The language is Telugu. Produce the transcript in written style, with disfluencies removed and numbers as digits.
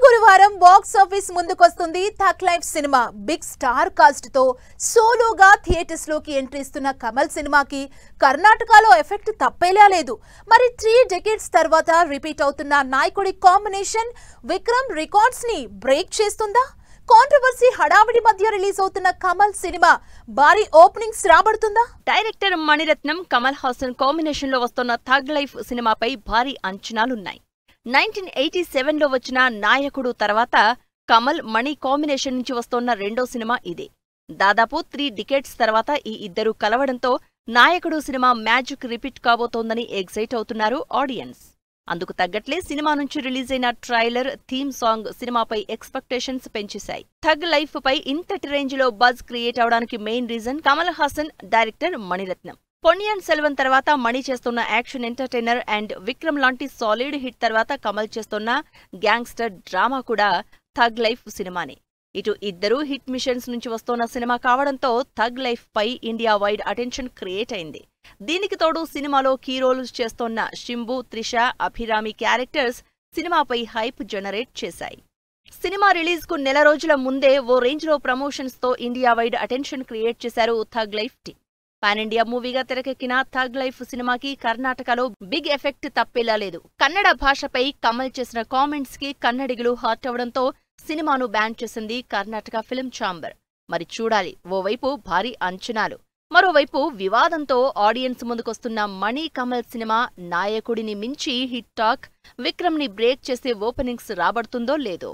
గురువారం బాక్స్ ఆఫీస్ ముందుకొస్తుంది థగ్ లైఫ్ సినిమా. బిగ్ స్టార్ కాస్ట్ తో సోలోగా థియేటర్స్ లోకి ఎంట్రీ ఇస్తున్న కమల్ సినిమాకి కర్ణాటకలో ఎఫెక్ట్ తప్పేలా లేదు. మరి 3 డెకేడ్స్ తర్వాత రిపీట్ అవుతున్న నాయకుడి కాంబినేషన్ విక్రమ్ రికార్డ్స్ ని బ్రేక్ చేస్తుందా? కాంట్రవర్సీ హడావిడి మధ్య రిలీజ్ అవుతున్న కమల్ సినిమా భారీ ఓపెనింగ్స్ రాబడుతుందా? డైరెక్టర్ మణిరత్నం కమల్ హాసన్ కాంబినేషన్ లో వస్తున్న థగ్ లైఫ్ సినిమాపై భారీ అంచనాలున్నాయి. 1987లో వచ్చిన నాయకుడు తర్వాత కమల్ మణి కాంబినేషన్ నుంచి వస్తోన్న రెండో సినిమా ఇదే. దాదాపు 3 డికేడ్స్ తర్వాత ఈ ఇద్దరు కలవడంతో నాయకుడు సినిమా మ్యాజిక్ రిపీట్ కాబోతోందని ఎగ్జైట్ అవుతున్నారు ఆడియన్స్. అందుకు తగ్గట్లే సినిమా నుంచి రిలీజ్ అయిన ట్రైలర్, థీమ్ సాంగ్ సినిమాపై ఎక్స్పెక్టేషన్స్ పెంచేశాయి. థగ్ లైఫ్ పై ఇంతటి రేంజ్ లో బజ్ క్రియేట్ అవడానికి main reason Kamal Haasan, director Maniratnam. Ponniyin Selvan తర్వాత మణి చేస్తున్న యాక్షన్ ఎంటర్టైనర్ అండ్ విక్రమ్ లాంటి సాలిడ్ హిట్ తర్వాత కమల్ చేస్తున్న గ్యాంగ్స్టర్ డ్రామా కూడా థగ్ లైఫ్ సినిమానే. ఇటు ఇద్దరూ హిట్ మిషన్స్ నుంచి వస్తోన్న సినిమా కావడంతో థగ్ లైఫ్ పై ఇండియా వైడ్ అటెన్షన్ క్రియేట్ అయింది. దీనికి తోడు సినిమాలో కీ రోల్స్ చేస్తోన్న శింబు, త్రిష, అభిరామి క్యారెక్టర్స్ సినిమాపై హైప్ జనరేట్ చేశాయి. సినిమా రిలీజ్ కు నెల రోజుల ముందే ఓ రేంజ్ లో ప్రమోషన్స్ తో ఇండియా వైడ్ అటెన్షన్ క్రియేట్ చేశారు Thug Life team. Pan India మూవీగా తెరకెక్కిన థగ్ లైఫ్ సినిమాకి కర్ణాటకలో బిగ్ ఎఫెక్ట్ తప్పేలా లేదు. కన్నడ భాషపై కమల్ చేసిన కామెంట్స్ కి కన్నడిగులు హార్ట్ అవడంతో సినిమాను బ్యాన్ చేసింది కర్ణాటక ఫిల్మ్ ఛాంబర్. మరి చూడాలి, ఓవైపు భారీ అంచనాలు, మరోవైపు వివాదంతో ఆడియన్స్ ముందుకొస్తున్న మణి కమల్ సినిమా నాయకుడిని మించి హిట్ టాక్, విక్రమ్ ని బ్రేక్ చేసే ఓపెనింగ్స్ రాబడుతుందో లేదో.